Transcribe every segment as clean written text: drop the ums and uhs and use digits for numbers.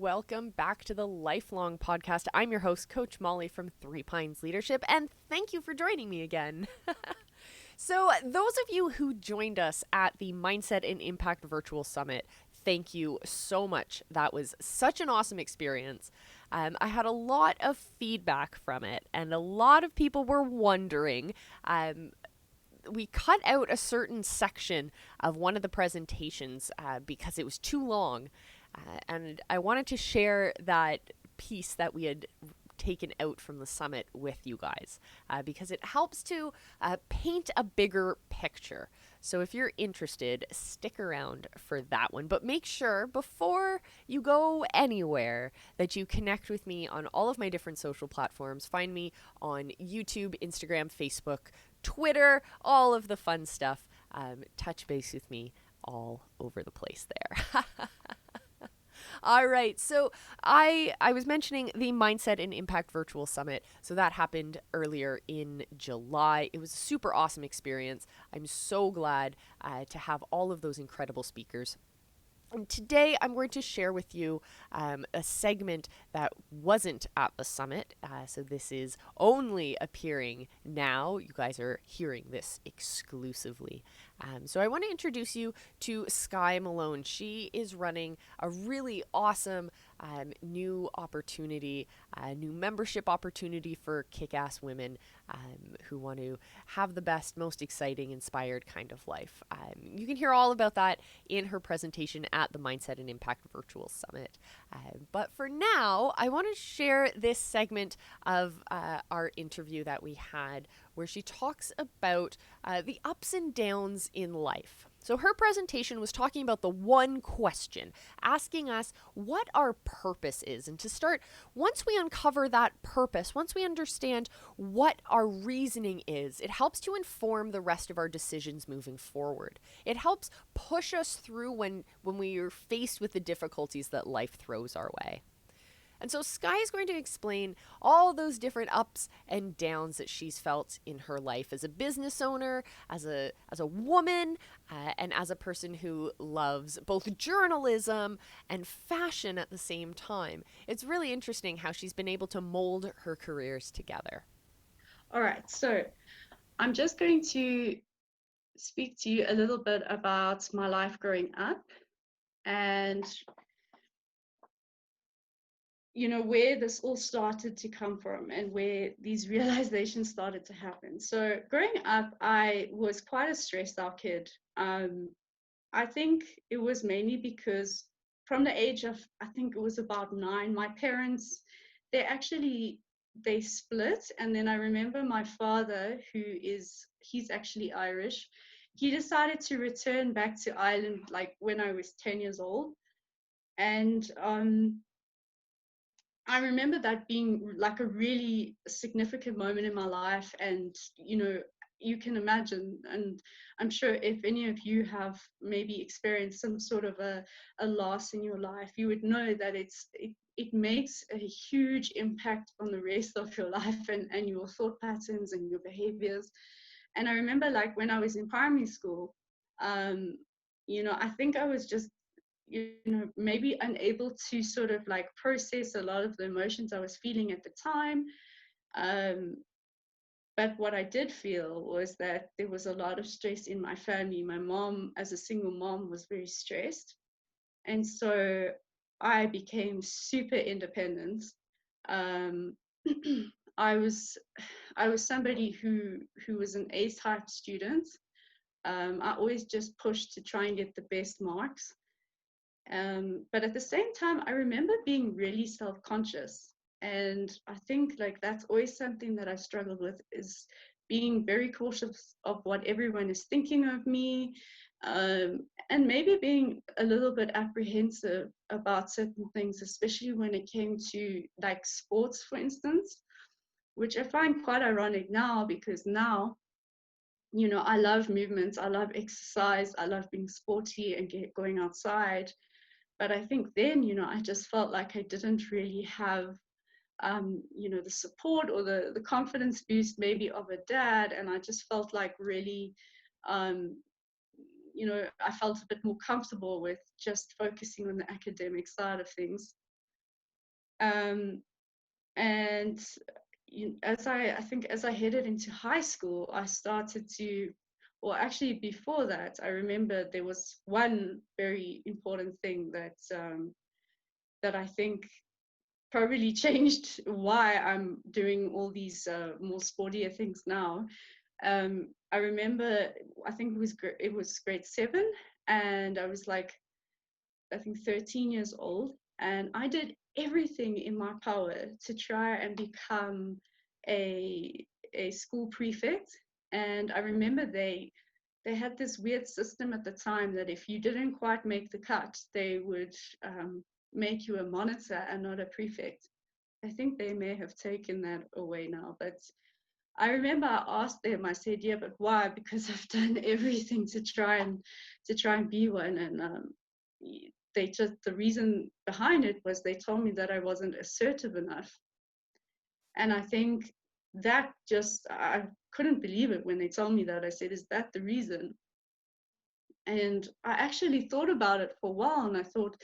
welcome back to the Lifelong Podcast. I'm your host, Coach Molly from Three Pines Leadership, and thank you for joining me again. So, those of you who joined us at the Mindset and Impact Virtual Summit, thank you so much. That was such an awesome experience. I had a lot of feedback from it, and a lot of people were wondering. We cut out a certain section of one of the presentations because it was too long. And I wanted to share that piece that we had taken out from the summit with you guys because it helps to paint a bigger picture. So if you're interested, stick around for that one. But make sure before you go anywhere that you connect with me on all of my different social platforms. Find me on YouTube, Instagram, Facebook, Twitter, all of the fun stuff. Touch base with me all over the place there. All right. So I was mentioning the Mindset and Impact Virtual Summit. So that happened earlier in July. It was a super awesome experience. I'm so glad to have all of those incredible speakers. And today I'm going to share with you a segment that wasn't at the summit. So this is only appearing now. You guys are hearing this exclusively. So I want to introduce you to Skye Mallon. She is running a really awesome new opportunity, new membership opportunity for kick-ass women who want to have the best, most exciting, inspired kind of life. You can hear all about that in her presentation at the Mindset and Impact Virtual Summit. But for now, I want to share this segment of our interview that we had where she talks about the ups and downs in life. So her presentation was talking about the one question, asking us what our purpose is. And to start, once we uncover that purpose, once we understand what our reasoning is, it helps to inform the rest of our decisions moving forward. It helps push us through when we are faced with the difficulties that life throws our way. And so Skye is going to explain all those different ups and downs that she's felt in her life as a business owner, as a woman, and as a person who loves both journalism and fashion at the same time. It's really interesting how she's been able to mold her careers together. All right, so I'm just going to speak to you a little bit about my life growing up and where this all started to come from and where these realizations started to happen. So growing up, I was quite a stressed out kid. I think it was mainly because from the age of, I think it was about 9, my parents, they split. And then I remember my father, he's actually Irish. He decided to return back to Ireland like when I was 10 years old. And I remember that being like a really significant moment in my life. And, you can imagine, and I'm sure if any of you have maybe experienced some sort of a loss in your life, you would know that it makes a huge impact on the rest of your life and your thought patterns and your behaviors. And I remember like when I was in primary school, I think I was just maybe unable to sort of like process a lot of the emotions I was feeling at the time. Um, but what I did feel was that there was a lot of stress in my family. My mom, as a single mom, was very stressed. And so I became super independent. Um, I was somebody who was an A type student. I always just pushed to try and get the best marks. But at the same time, I remember being really self-conscious. And I think like that's always something that I struggled with is being very cautious of what everyone is thinking of me, and maybe being a little bit apprehensive about certain things, especially when it came to like sports, for instance, which I find quite ironic now because now, I love movements, I love exercise, I love being sporty and going outside. But I think then, I just felt like I didn't really have, the support or the confidence boost maybe of a dad. And I just felt like really, um, I felt a bit more comfortable with just focusing on the academic side of things. Um, and I think as I headed into high school, I started to, or actually before that, I remember there was one very important thing that I think probably changed why I'm doing all these more sportier things now. I remember, I think it was grade 7, and I was like, I think 13 years old, and I did everything in my power to try and become a a school prefect. And I remember they had this weird system at the time that if you didn't quite make the cut, they would make you a monitor and not a prefect. I think they may have taken that away now, but I remember I asked them. I said, "Yeah, but why?" Because I've done everything to try and be one, and they just the reason behind it was they told me that I wasn't assertive enough, and I think that just I couldn't believe it when they told me that. I said, "Is that the reason?" And I actually thought about it for a while, and I thought,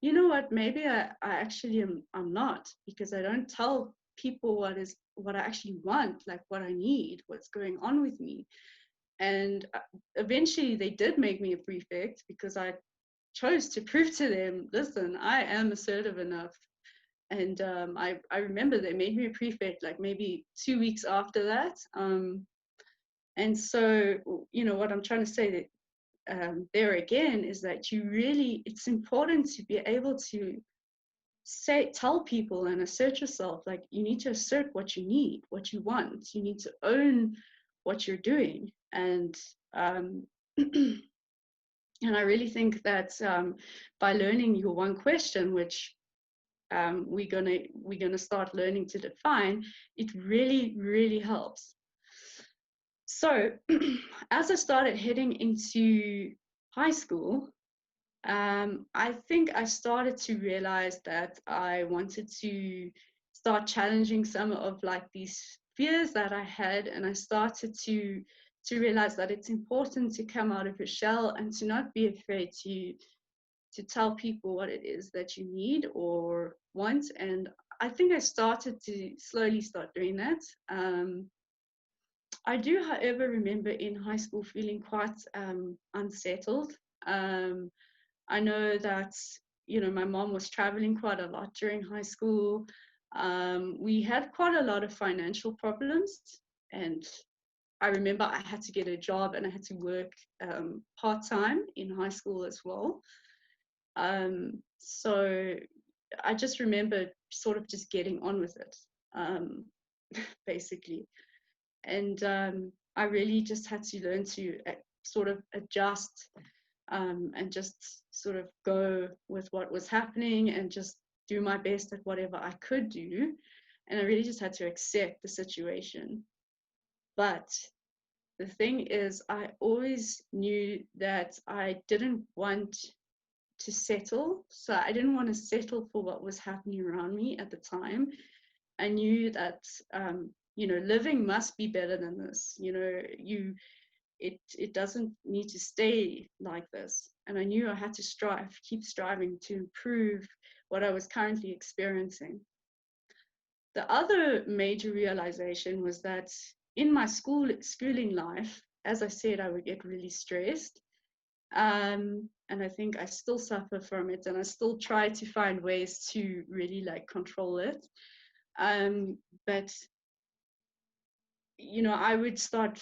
you know what, maybe I actually I'm not, because I don't tell people what I actually want, like what I need, what's going on with me. And eventually they did make me a prefect because I chose to prove to them, listen, I am assertive enough. And I remember they made me a prefect like maybe 2 weeks after that. And so, what I'm trying to say that there again is that it's important to be able to tell people and assert yourself. Like, you need to assert what you need, what you want. You need to own what you're doing. And and I really think that by learning your one question, which we're gonna start learning to define, it really, really helps. So as I started heading into high school, I think I started to realize that I wanted to start challenging some of like these fears that I had, and I started to realize that it's important to come out of your shell and to not be afraid to tell people what it is that you need or want. And I think I started to slowly start doing that. I do, however, remember in high school feeling quite unsettled. Um, I know that, my mom was traveling quite a lot during high school. We had quite a lot of financial problems, and I remember I had to get a job and I had to work part-time in high school as well. So I just remember sort of just getting on with it, um, basically. And I really just had to learn to sort of adjust and just sort of go with what was happening and just do my best at whatever I could do. And I really just had to accept the situation. But the thing is, I always knew that I didn't want to settle. So I didn't want to settle for what was happening around me at the time. I knew that, living must be better than this. It doesn't need to stay like this. And I knew I had to keep striving to improve what I was currently experiencing. The other major realization was that in my schooling life, as I said, I would get really stressed. And I think I still suffer from it, and I still try to find ways to really like control it. But I would start,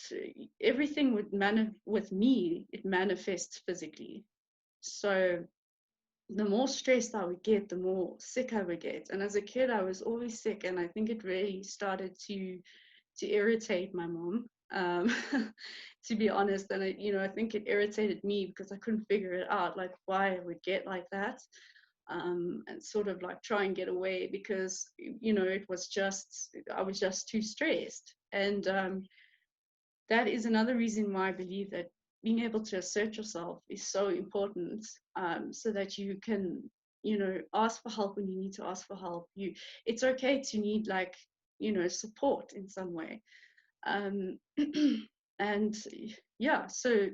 everything with me, it manifests physically. So the more stressed I would get, the more sick I would get. And as a kid, I was always sick, and I think it really started to irritate my mom, to be honest. And I think it irritated me because I couldn't figure it out, like why I would get like that, and sort of like try and get away because I was just too stressed. And that is another reason why I believe that being able to assert yourself is so important, so that you can, ask for help when you need to ask for help. It's okay to need like, support in some way. Um, and yeah, so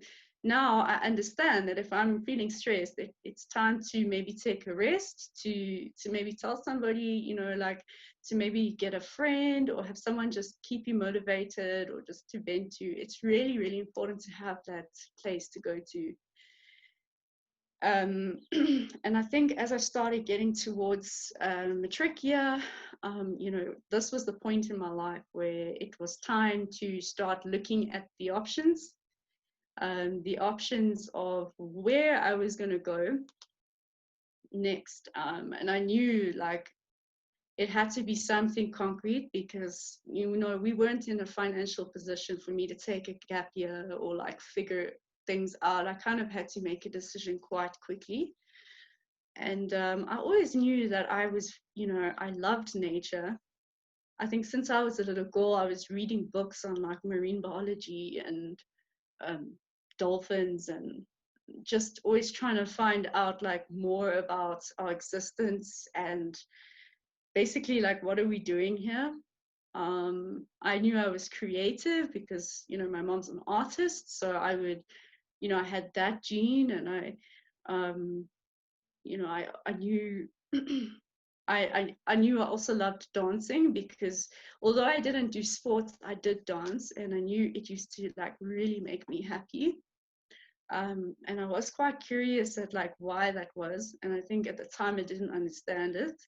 now I understand that if I'm feeling stressed, it's time to maybe take a rest, to maybe tell somebody, like to maybe get a friend or have someone just keep you motivated or just to vent to. It's really, really important to have that place to go to. And I think as I started getting towards matric year, this was the point in my life where it was time to start looking at the options of where I was going to go next. And I knew like it had to be something concrete because, we weren't in a financial position for me to take a gap year or like figure things out. I kind of had to make a decision quite quickly. And I always knew that I loved nature. I think since I was a little girl, I was reading books on like marine biology and um, dolphins, and just always trying to find out like more about our existence and basically like what are we doing here. I knew I was creative because my mom's an artist, so I would, I had that gene, and um, I knew I knew I also loved dancing because although I didn't do sports, I did dance, and I knew it used to like really make me happy. And I was quite curious at like why that was, and I think at the time I didn't understand it.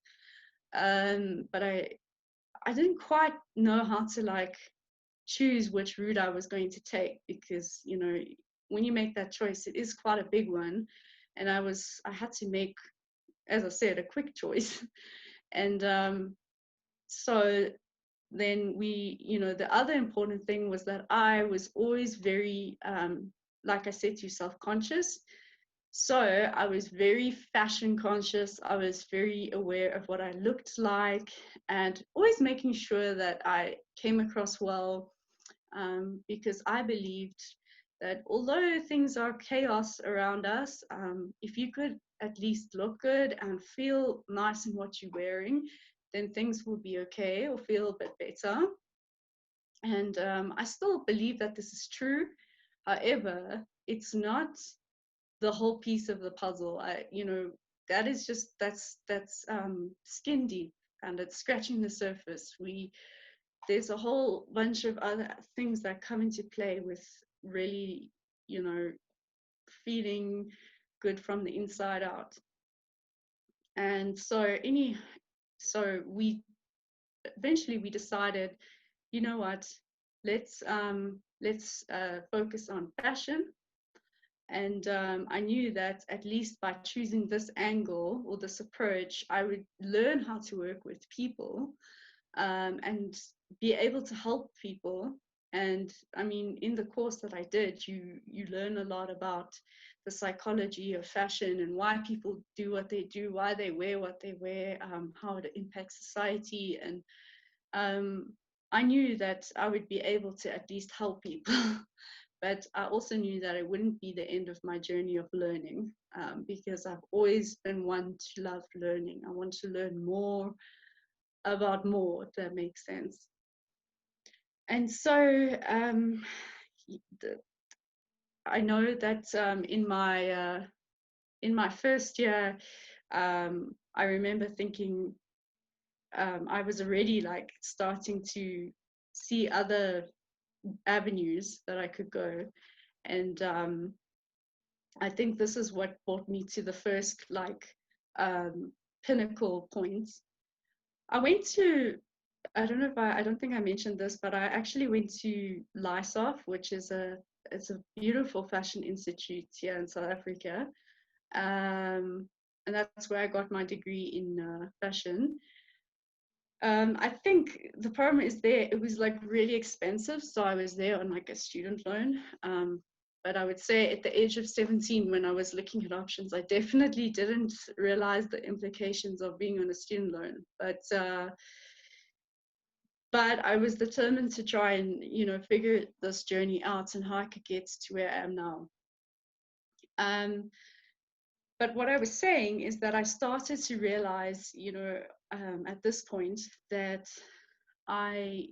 But I didn't quite know how to like choose which route I was going to take because when you make that choice, it is quite a big one, and I had to make, as I said, a quick choice. And so then the other important thing was that I was always very, like I said to you, self-conscious. So I was very fashion conscious. I was very aware of what I looked like and always making sure that I came across well, because I believed that although things are chaos around us, if you could at least look good and feel nice in what you're wearing, then things will be okay or feel a bit better. And I still believe that this is true. However, it's not the whole piece of the puzzle. That is just that's skin deep, and it's scratching the surface. There's a whole bunch of other things that come into play with really, you know, feeling good from the inside out. And so we eventually we decided, you know what, let's focus on fashion. And I knew that at least by choosing this angle or this approach, I would learn how to work with people, and be able to help people. And I mean, in the course that I did, you learn a lot about the psychology of fashion and why people do what they do, why they wear what they wear, how it impacts society. And um, I knew that I would be able to at least help people. But I also knew that it wouldn't be the end of my journey of learning, because I've always been one to love learning. I want to learn more about more, if that makes sense. And so I know that in my first year, I remember thinking, I was already like starting to see other avenues that I could go. And I think this is what brought me to the first like pinnacle point. I went to, I don't think I mentioned this, but I actually went to LISOF, which is it's a beautiful fashion institute here in South Africa. And that's where I got my degree in fashion. I think the problem is there, it was like really expensive. So I was there on like a student loan. But I would say at the age of 17, when I was looking at options, I definitely didn't realize the implications of being on a student loan. But I was determined to try and, figure this journey out and how I could get to where I am now. But what I was saying is that I started to realize, at this point that I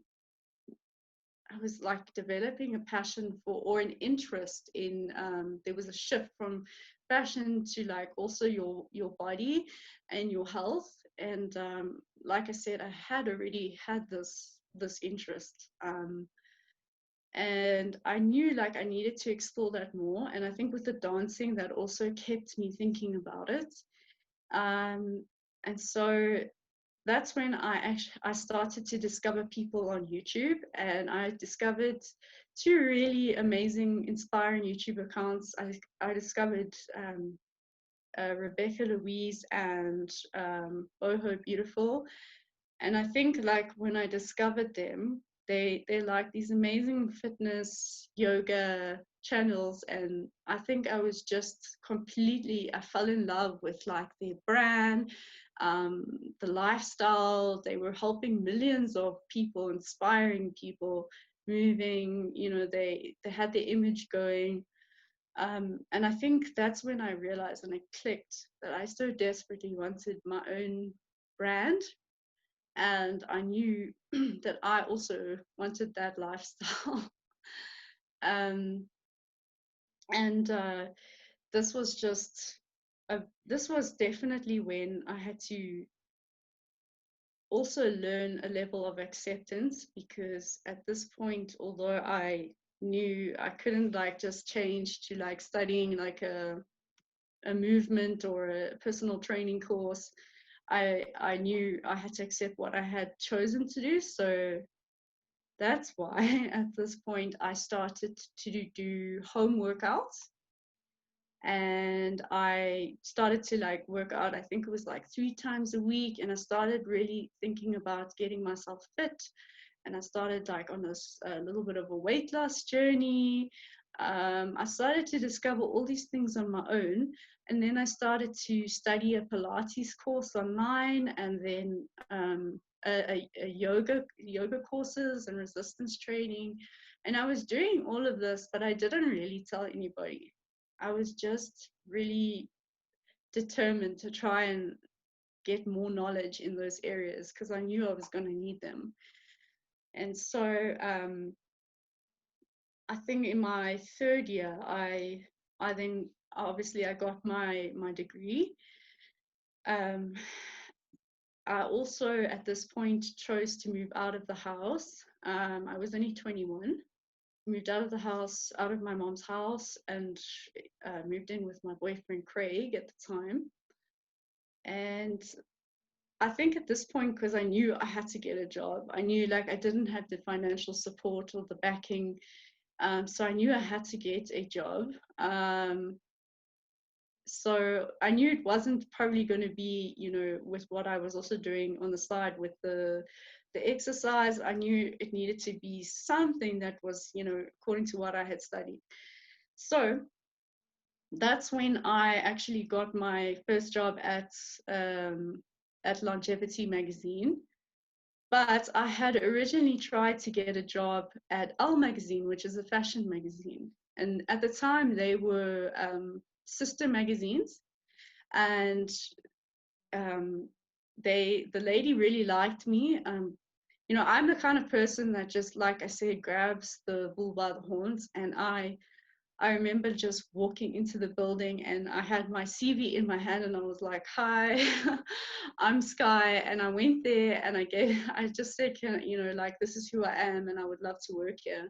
I was like developing a passion for, or an interest in, there was a shift from fashion to like also your body and your health. And like I said, I had already had this interest. And I knew like I needed to explore that more. And I think with the dancing, that also kept me thinking about it. Um, and so that's when I started to discover people on YouTube, and I discovered two really amazing, inspiring YouTube accounts. I discovered Rebecca Louise and Boho Beautiful, and I think like when I discovered them, they're like these amazing fitness yoga channels, and I think I was just completely, I fell in love with like their brand, um, the lifestyle. They were helping millions of people, inspiring people, moving, you know, they had their image going. And I think that's when I realized and it clicked that I so desperately wanted my own brand, and I knew that I also wanted that lifestyle. um, and this was just this was definitely when I had to also learn a level of acceptance, because at this point, although I knew I couldn't like just change to like studying like a movement or a personal training course, I knew I had to accept what I had chosen to do. So that's why at this point I started to do home workouts, and I started to like work out. I think it was like 3 times a week, and I started really thinking about getting myself fit, and I started like on this little bit of a weight loss journey. I started to discover all these things on my own, and then I started to study a Pilates course online, and then a yoga courses and resistance training, and I was doing all of this, but I didn't really tell anybody. I was just really determined to try and get more knowledge in those areas because I knew I was going to need them. And so I think in my third year, I then obviously I got my degree. Um, I also at this point chose to move out of the house. I was only 21. Moved out of the house, out of my mom's house, and moved in with my boyfriend Craig at the time. And I think at this point, because I knew I had to get a job, I knew like I didn't have the financial support or the backing. So I knew I had to get a job. So I knew it wasn't probably going to be, you know, with what I was also doing on the side with the exercise. I knew it needed to be something that was, you know, according to what I had studied. So that's when I actually got my first job at Longevity magazine. But I had originally tried to get a job at Elle magazine, which is a fashion magazine. And at the time, they were sister magazines. And the lady really liked me. You know, I'm the kind of person that just, like I said, grabs the bull by the horns. And I remember just walking into the building, and I had my CV in my hand, and I was like, "Hi, I'm Skye," and I went there and I just said, you know, like, this is who I am, and I would love to work here.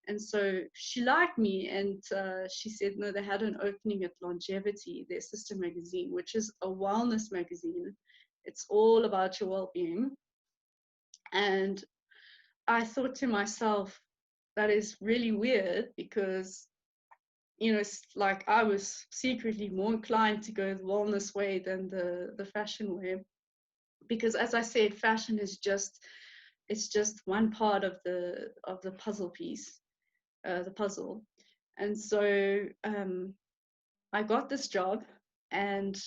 And so she liked me, and she said, no, they had an opening at Longevity, their sister magazine, which is a wellness magazine. It's all about your well-being. And I thought to myself, that is really weird, because you know, it's like I was secretly more inclined to go the wellness way than the fashion way, because as I said, fashion is just, it's just one part of the puzzle piece, the puzzle. And so I got this job, and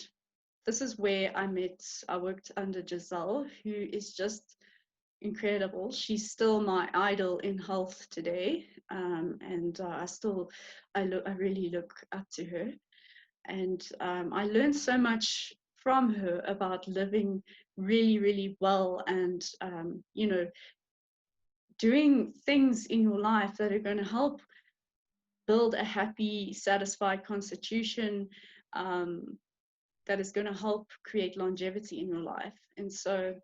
this is where I worked under Giselle, who is just incredible. She's still my idol in health today, and I really look up to her. And I learned so much from her about living really, really well, and you know, doing things in your life that are going to help build a happy, satisfied constitution, um, that is going to help create longevity in your life. And so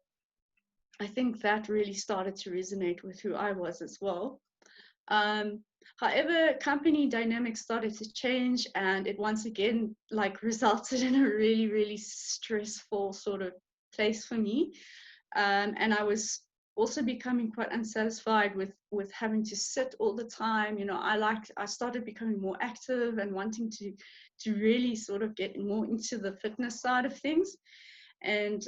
I think that really started to resonate with who I was as well. Um, However, company dynamics started to change, and it once again like resulted in a really, really stressful sort of place for me. And I was also becoming quite unsatisfied with having to sit all the time. You know, I started becoming more active and wanting to really sort of get more into the fitness side of things, and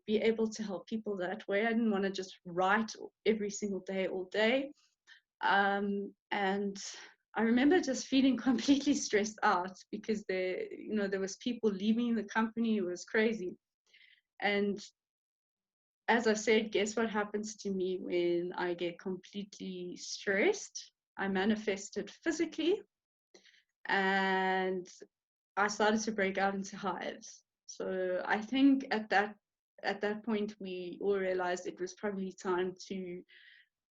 be able to help people that way. I didn't want to just write every single day, all day. And I remember just feeling completely stressed out because there was people leaving the company. It was crazy. And as I said, guess what happens to me when I get completely stressed? I manifest it physically, and I started to break out into hives. So I think at that point we all realized it was probably time to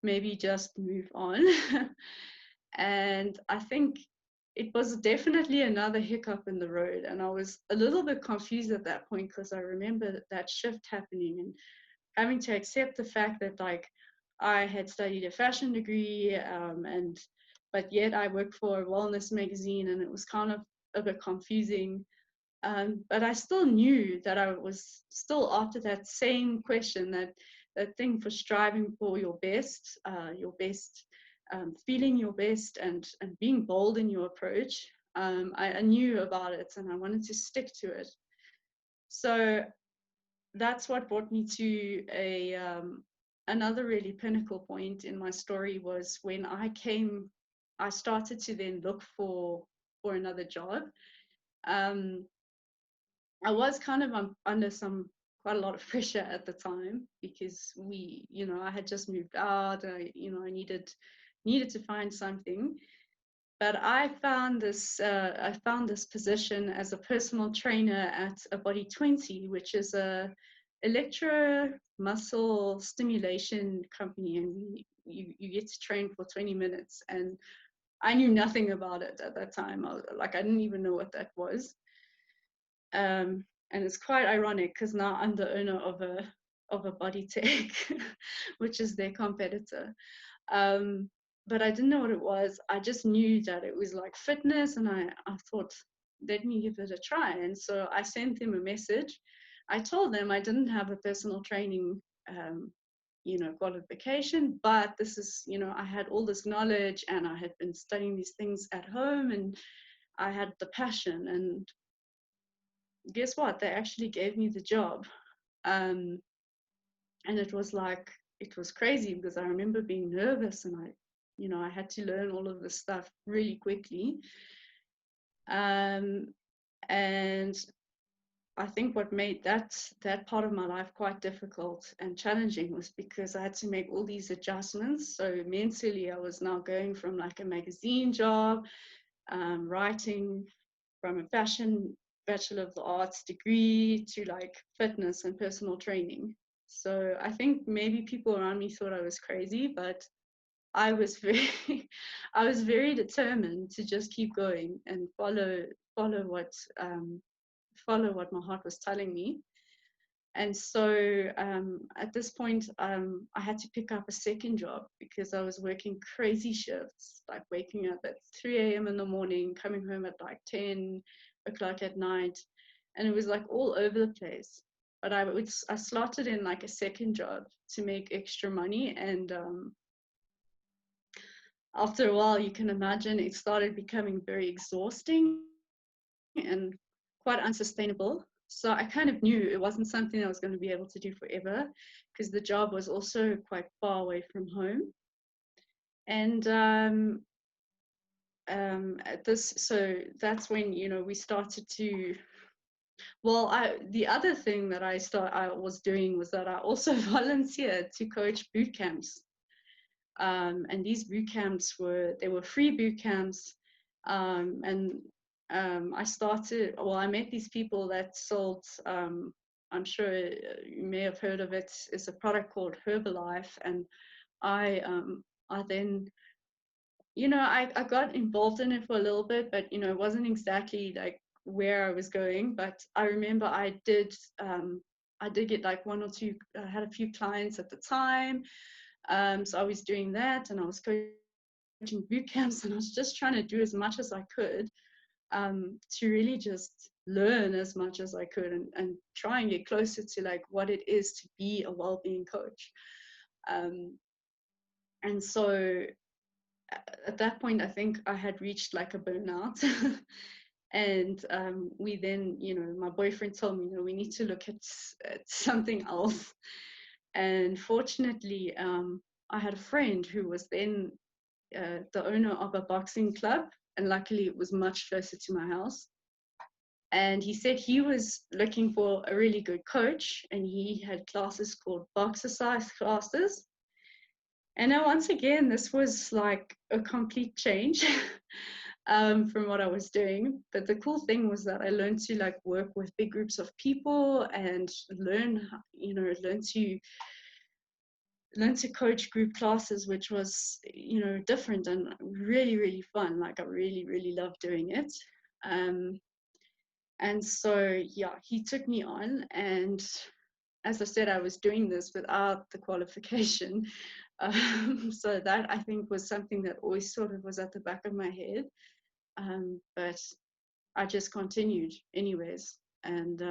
maybe just move on. And I think it was definitely another hiccup in the road. And I was a little bit confused at that point because I remember that shift happening and having to accept the fact that like I had studied a fashion degree, and but yet I worked for a wellness magazine, and it was kind of a bit confusing. But I still knew that I was still after that same question, that thing for striving for your best, feeling your best, and being bold in your approach. I knew about it, and I wanted to stick to it. So that's what brought me to another really pinnacle point in my story was when I started to then look for another job. Um, I was kind of under quite a lot of pressure at the time because I had just moved out. I needed to find something. But I found this position as a personal trainer at a Body 20, which is a electro muscle stimulation company, and you get to train for 20 minutes. And I knew nothing about it at that time. I didn't even know what that was. And it's quite ironic because now I'm the owner of a body tech, which is their competitor. Um, but I didn't know what it was. I just knew that it was like fitness, and I thought, let me give it a try. And so I sent them a message. I told them I didn't have a personal training qualification, but this is, I had all this knowledge, and I had been studying these things at home, and I had the passion. And guess what? They actually gave me the job. Um, and it was crazy because I remember being nervous, and I had to learn all of this stuff really quickly. Um, and I think what made that part of my life quite difficult and challenging was because I had to make all these adjustments. So mentally, I was now going from like a magazine job, writing from a fashion Bachelor of the Arts degree to like fitness and personal training. So I think maybe people around me thought I was crazy, but I was very I was very determined to just keep going and follow what follow what my heart was telling me. And so at this point, I had to pick up a second job because I was working crazy shifts, like waking up at 3 a.m. in the morning, coming home at like 10 o'clock at night. And it was like all over the place. But I slotted in like a second job to make extra money. And after a while, you can imagine it started becoming very exhausting and quite unsustainable. So I kind of knew it wasn't something I was going to be able to do forever because the job was also quite far away from home. And so that's when we started to. Well, the other thing that I was doing was that I also volunteered to coach boot camps. And these boot camps were free boot camps, and I met these people that sold, I'm sure you may have heard of it, it's a product called Herbalife. And I I then, I got involved in it for a little bit, but, it wasn't exactly like where I was going. But I remember I did get like one or two, I had a few clients at the time. So I was doing that, and I was coaching boot camps, and I was just trying to do as much as I could, to really just learn as much as I could, and try and get closer to like what it is to be a well-being coach. Um, and so at that point, I think I had reached like a burnout. And we then, my boyfriend told me, we need to look at something else. And fortunately, I had a friend who was then the owner of a boxing club, and luckily it was much closer to my house. And he said he was looking for a really good coach, and he had classes called boxercise classes. And now, once again, this was like a complete change from what I was doing. But the cool thing was that I learned to like work with big groups of people, and learn to coach group classes, which was, different and really, really fun. Like I really, really loved doing it. Um, and so, yeah, he took me on. And as I said, I was doing this without the qualification. So that, I think, was something that always sort of was at the back of my head. But I just continued anyways. And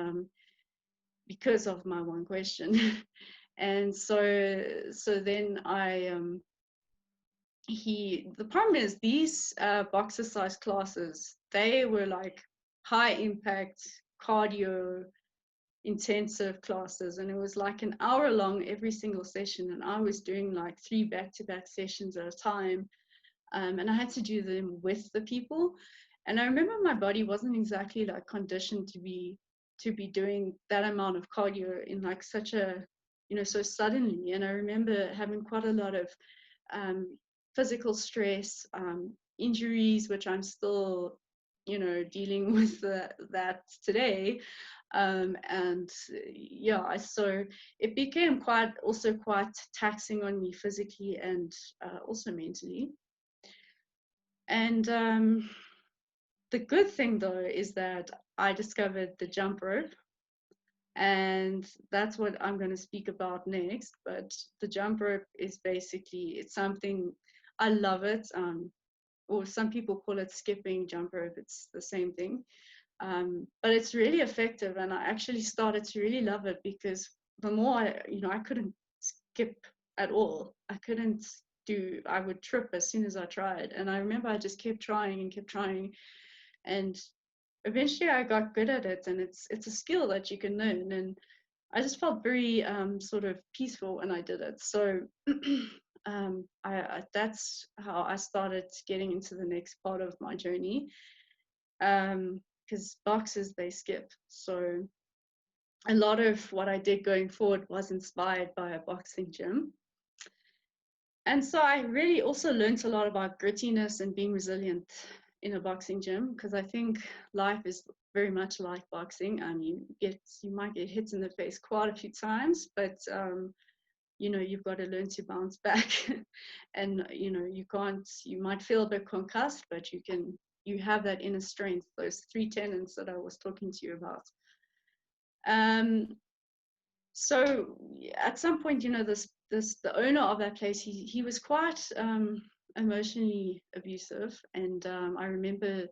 because of my one question. And so then the problem is these boxercise classes, they were like high impact cardio intensive classes, and it was like an hour long every single session, and I was doing like 3 back-to-back sessions at a time. And I had to do them with the people. And I remember my body wasn't exactly like conditioned to be doing that amount of cardio in like such a, so suddenly. And I remember having quite a lot of physical stress, injuries, which I'm still, dealing with that today. And yeah, so it became quite taxing on me physically, and also mentally. And the good thing though is that I discovered the jump rope, and that's what I'm going to speak about next. But the jump rope is basically, it's something, I love it. Or some people call it skipping jump rope. It's the same thing. But it's really effective, and I actually started to really love it, because the more I couldn't skip at all. I would trip as soon as I tried. And I remember I just kept trying and kept trying. And eventually I got good at it, and it's a skill that you can learn. And I just felt very sort of peaceful when I did it. So that's how I started getting into the next part of my journey. Because boxers, they skip. So a lot of what I did going forward was inspired by a boxing gym. And so I really also learned a lot about grittiness and being resilient in a boxing gym, because I think life is very much like boxing. You might get hit in the face quite a few times, but you've got to learn to bounce back. And you might feel a bit concussed, but you have that inner strength, those 3 tenets that I was talking to you about. So at some point, the owner of that place, he was quite emotionally abusive. And I remember,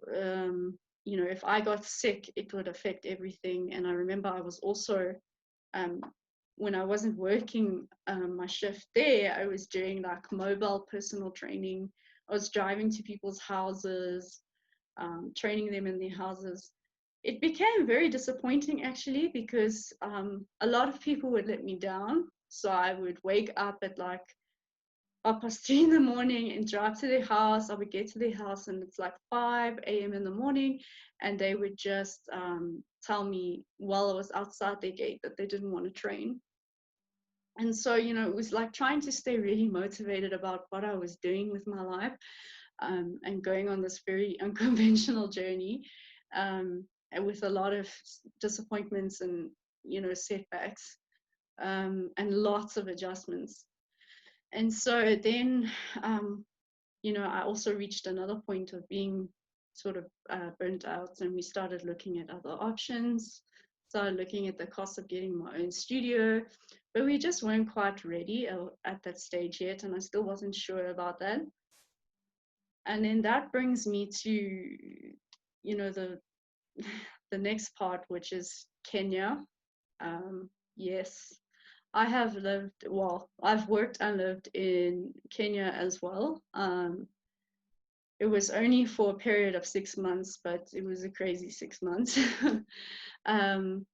if I got sick, it would affect everything. And I remember I was also, when I wasn't working my shift there, I was doing like mobile personal training. I was driving to people's houses, training them in their houses. It became very disappointing, actually, because a lot of people would let me down. So I would wake up at like 3:30 in the morning and drive to their house. I would get to their house, and it's like 5 a.m. in the morning, and they would just tell me while I was outside their gate that they didn't want to train. And so, it was like trying to stay really motivated about what I was doing with my life, and going on this very unconventional journey, and with a lot of disappointments and, setbacks, and lots of adjustments. And so then, I also reached another point of being sort of burnt out, and we started looking at other options, started looking at the cost of getting my own studio, but we just weren't quite ready at that stage yet, and I still wasn't sure about that. And then that brings me to, the the next part, which is Kenya. Yes, I've worked and lived in Kenya as well. It was only for a period of 6 months, but it was a crazy 6 months. um,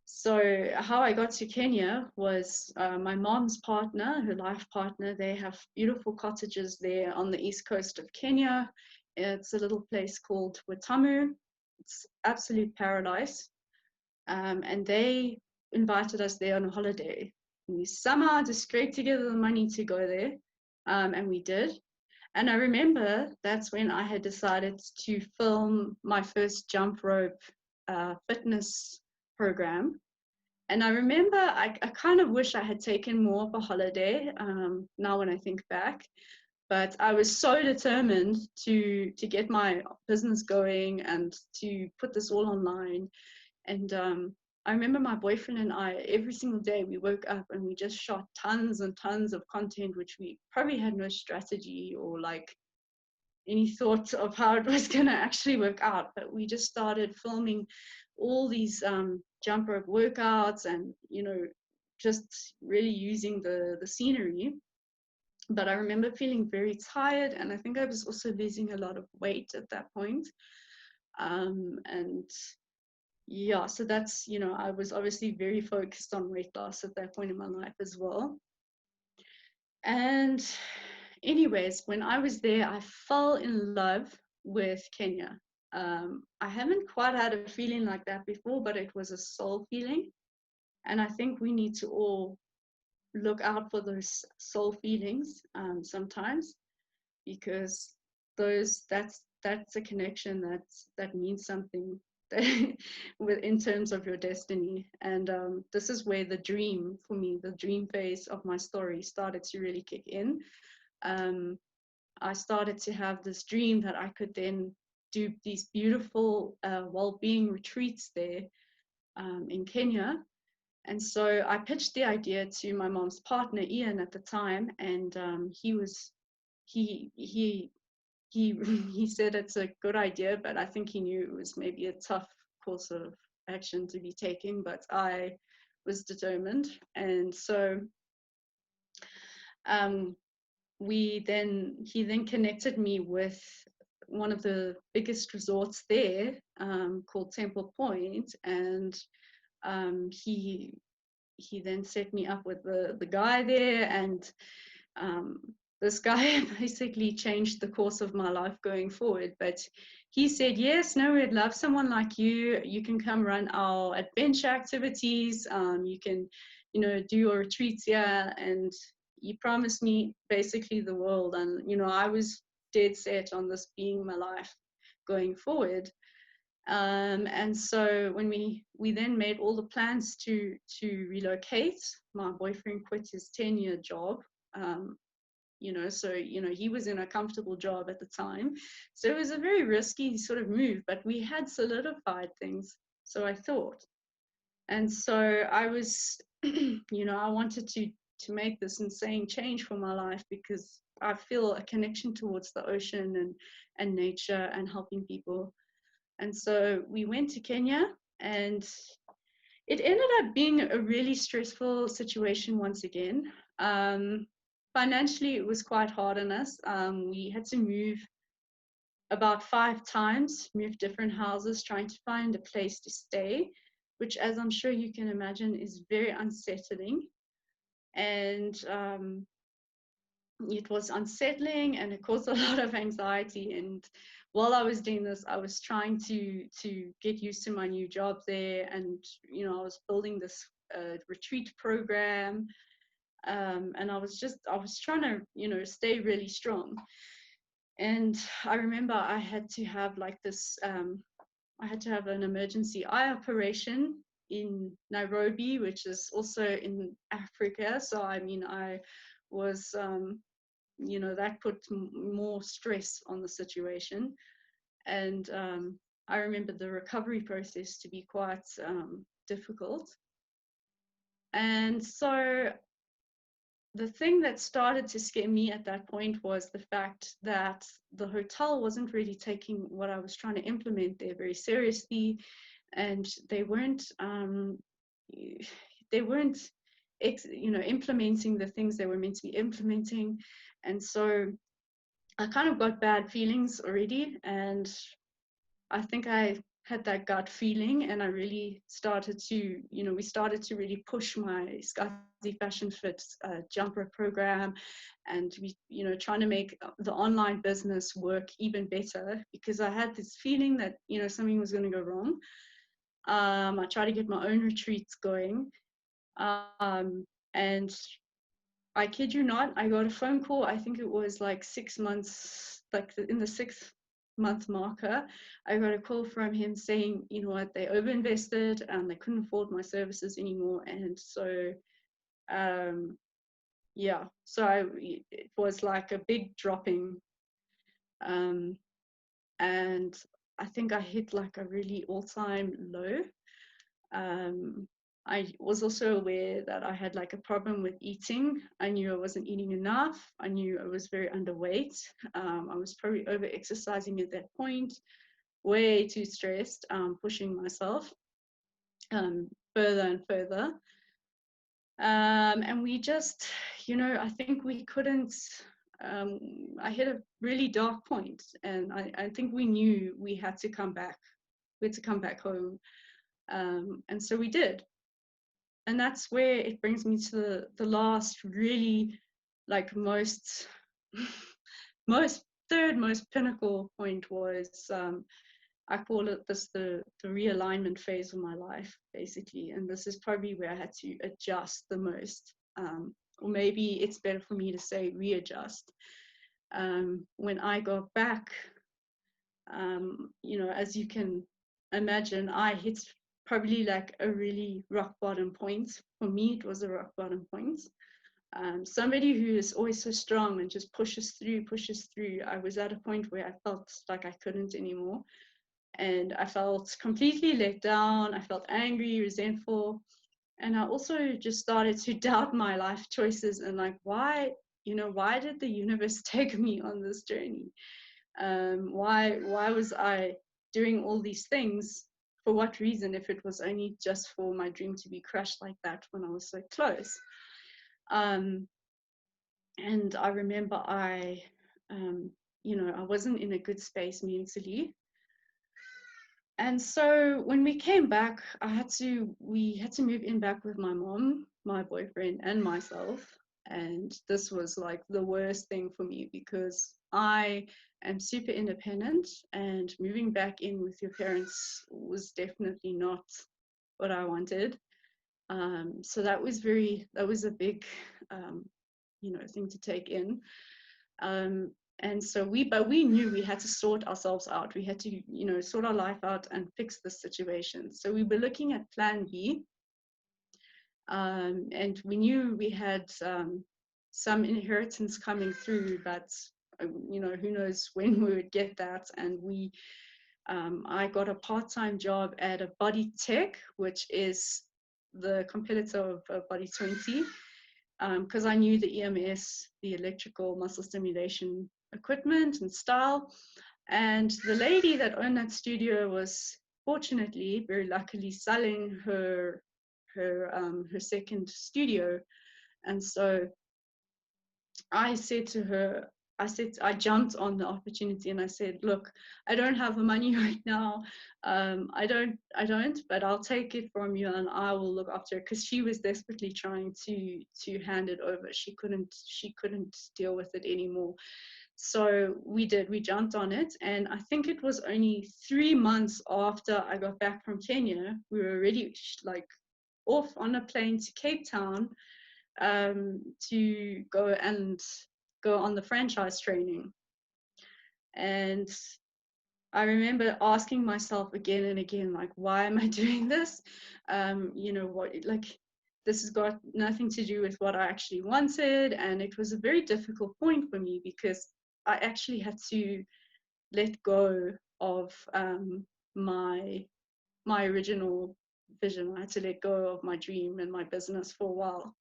so how I got to Kenya was my mom's partner, her life partner. They have beautiful cottages there on the east coast of Kenya. It's a little place called Watamu. It's absolute paradise. And they invited us there on a holiday. We somehow just scraped together the money to go there, and we did. And I remember that's when I had decided to film my first jump rope fitness program. And I remember I kind of wish I had taken more of a holiday now when I think back. But I was so determined to get my business going and to put this all online. And I remember my boyfriend and I, every single day, we woke up and we just shot tons and tons of content, which we probably had no strategy or like any thought of how it was going to actually work out. But we just started filming all these jump rope workouts and, just really using the scenery. But I remember feeling very tired, and I think I was also losing a lot of weight at that point. And yeah, so that's, I was obviously very focused on weight loss at that point in my life as well. And anyways, when I was there, I fell in love with Kenya. I haven't quite had a feeling like that before, but it was a soul feeling. And I think we need to all look out for those soul feelings sometimes, because that's a connection that means something in terms of your destiny. And this is where the dream, for me, the dream phase of my story started to really kick in. I started to have this dream that I could then do these beautiful well-being retreats there in Kenya. And so I pitched the idea to my mom's partner, Ian, at the time, and he he said it's a good idea, but I think he knew it was maybe a tough course of action to be taking. But I was determined, and so um, he then connected me with one of the biggest resorts there, called Temple Point, and he then set me up with the guy there, and um, this guy basically changed the course of my life going forward. But he said, yes, no, we'd love someone like you. You can come run our adventure activities. You can, do your retreats here. And he promised me basically the world. And, I was dead set on this being my life going forward. And so when we then made all the plans to relocate, my boyfriend quit his 10-year job. So he was in a comfortable job at the time, so it was a very risky sort of move, but we had solidified things, so I thought. And so I was I wanted to make this insane change for my life, because I feel a connection towards the ocean and nature and helping people. And so we went to Kenya, and it ended up being a really stressful situation once again. Financially, it was quite hard on us. We had to move about 5 times, move different houses, trying to find a place to stay, which, as I'm sure you can imagine, is very unsettling. And it was unsettling, and it caused a lot of anxiety. And while I was doing this, I was trying to get used to my new job there, and I was building this retreat program, and I was trying to stay really strong. And I remember I had to have I had to have an emergency eye operation in Nairobi, which is also in Africa. So I was, that put more stress on the situation. And I remember the recovery process to be quite difficult. And so the thing that started to scare me at that point was the fact that the hotel wasn't really taking what I was trying to implement there very seriously, and they weren't implementing the things they were meant to be implementing. And so I kind of got bad feelings already, and I think I had that gut feeling, and I really started to, we started to really push my Scuzzy Fashion Fit jumper program, and we, trying to make the online business work even better, because I had this feeling that, something was going to go wrong. I tried to get my own retreats going, and I kid you not, I got a phone call. I think it was like 6 months, like in the 6 month marker. I got a call from him saying, you know what, they overinvested and they couldn't afford my services anymore. And so, um, yeah, it was like a big dropping. Um, and I think I hit like a really all-time low. Um, I was also aware that I had like a problem with eating. I knew I wasn't eating enough. I knew I was very underweight. I was probably over exercising at that point, way too stressed, pushing myself further and further. And we just, I think we couldn't. Um, I hit a really dark point, and I think we knew we had to come back. We had to come back home, and so we did. And that's where it brings me to the last really like most most third most pinnacle point was I call it this the realignment phase of my life, basically. And this is probably where I had to adjust the most, or maybe it's better for me to say readjust. When I got back, as you can imagine, I hit probably like a really rock bottom point. For me, it was a rock bottom point. Somebody who is always so strong and just pushes through, pushes through. I was at a point where I felt like I couldn't anymore. And I felt completely let down. I felt angry, resentful. And I also just started to doubt my life choices and like, why did the universe take me on this journey? Why was I doing all these things? For what reason, if it was only just for my dream to be crushed like that when I was so close? Um, and I remember I wasn't in a good space mentally. And so when we came back, we had to move in back with my mom, my boyfriend, and myself. And this was like the worst thing for me because I am super independent, and moving back in with your parents was definitely not what I wanted. So that was a big, thing to take in. Um, and so but we knew we had to sort ourselves out. We had to, sort our life out and fix the situation. So we were looking at plan B. And we knew we had some inheritance coming through, but, who knows when we would get that. And I got a part-time job at a Body Tech, which is the competitor of Body 20, because I knew the EMS, the electrical muscle stimulation equipment and style. And the lady that owned that studio was fortunately, very luckily, selling her second studio. And so I said to her, I jumped on the opportunity and I said, look, I don't have the money right now. I don't, but I'll take it from you and I will look after it. Because she was desperately trying to hand it over. She couldn't deal with it anymore. So we jumped on it. And I think it was only 3 months after I got back from Kenya, we were already like off on a plane to Cape Town, to go on the franchise training. And I remember asking myself again and again, like, why am I doing this? What, like, this has got nothing to do with what I actually wanted. And it was a very difficult point for me because I actually had to let go of my original vision. I had to let go of my dream and my business for a while,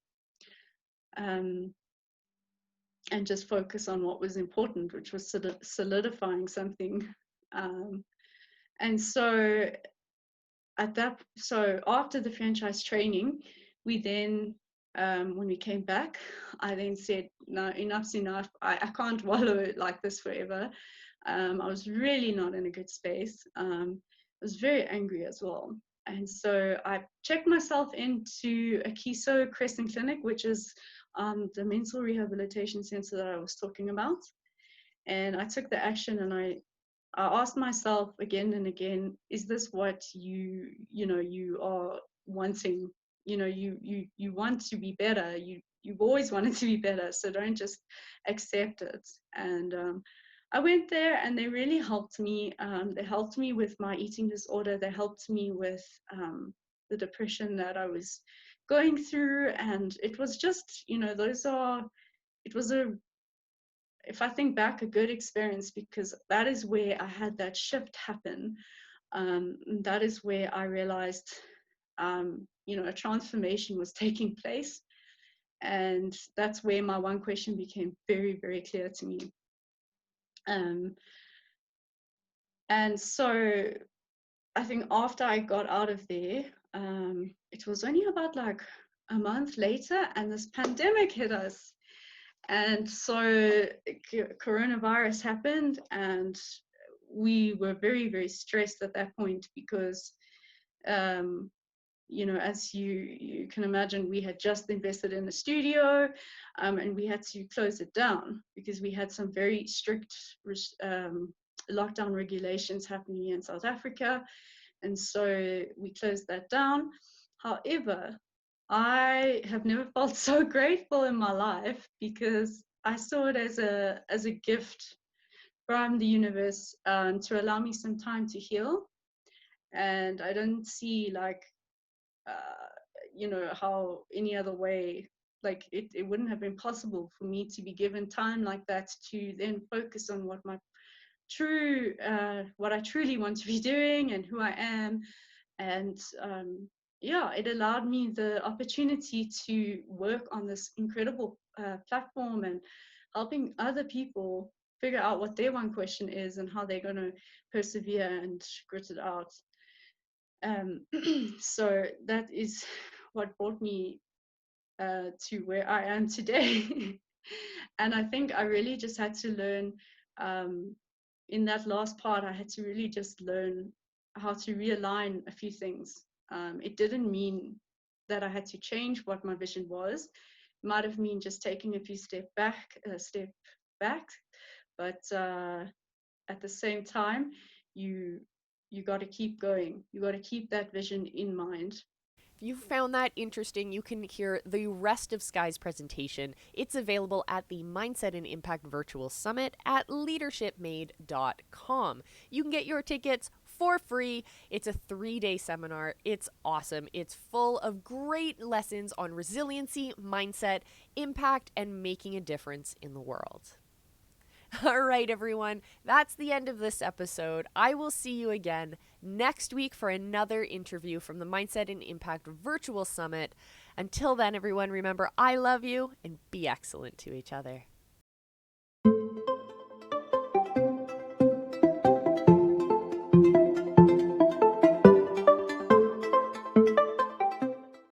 um, and just focus on what was important, which was solidifying something. Um, and so so after the franchise training, we then, when we came back, I then said, no, enough's enough. I can't wallow like this forever. I was really not in a good space. I was very angry as well. And so I checked myself into a Kiso Crescent Clinic, which is the mental rehabilitation center that I was talking about. And I took the action, and I asked myself again and again, is this what you are wanting? You want to be better. You've always wanted to be better, so don't just accept it. And I went there, and they really helped me. They helped me with my eating disorder. They helped me with the depression that I was going through, and it was just, it was a if I think back, a good experience, because that is where I had that shift happen. That is where I realized, a transformation was taking place. And that's where my one question became very, very clear to me. Um, and so I think after I got out of there, it was only about like a month later, and this pandemic hit us. And so coronavirus happened, and we were very, very stressed at that point because, um, as you can imagine, we had just invested in the studio, and we had to close it down because we had some very strict lockdown regulations happening in South Africa. And so we closed that down. However, I have never felt so grateful in my life because I saw it as a gift from the universe, to allow me some time to heal. And I don't see like how any other way, like it wouldn't have been possible for me to be given time like that to then focus on what I truly want to be doing and who I am. And yeah, it allowed me the opportunity to work on this incredible platform and helping other people figure out what their one question is and how they're going to persevere and grit it out. So that is what brought me to where I am today. And I think I really just had to learn, in that last part, I had to really just learn how to realign a few things. It didn't mean that I had to change what my vision was. It might have mean just taking a few step back, but at the same time, you got to keep going. You got to keep that vision in mind. If you found that interesting, you can hear the rest of Skye's presentation. It's available at the Mindset and Impact Virtual Summit at leadershipmade.com. You can get your tickets for free. It's a 3-day seminar. It's awesome. It's full of great lessons on resiliency, mindset, impact, and making a difference in the world. All right, everyone, that's the end of this episode. I will see you again next week for another interview from the Mindset and Impact Virtual Summit. Until then, everyone, remember, I love you, and be excellent to each other.